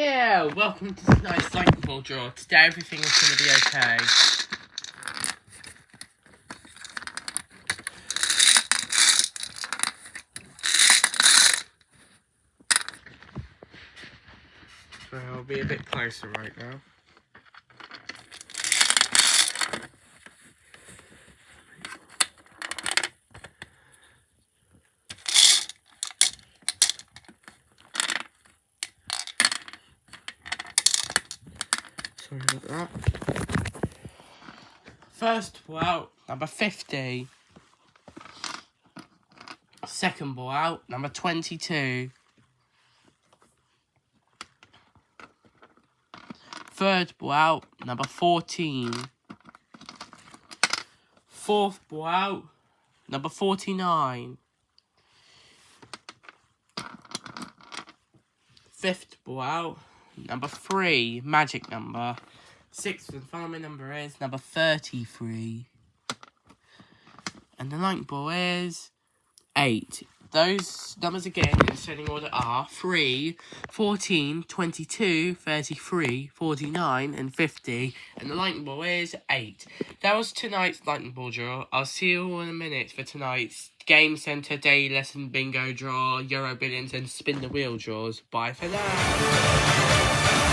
Yeah, welcome to tonight's lightning ball draw. Today everything is going to be okay. So I'll be a bit closer right now. Sorry about that. First ball out, number 50. Second ball out, number 22. Third ball out, number 14. Fourth ball out, number 49. Fifth ball out, number 3, magic number. Sixth and final number is number 33. And the ninth ball is 8. Those numbers again in ascending order are 3, 14, 22, 33, 49, and 50. And the lightning ball is 8. That was tonight's lightning ball draw. I'll see you all in a minute for tonight's Game Centre Daily Lesson Bingo draw, Euro Billions, and Spin the Wheel draws. Bye for now.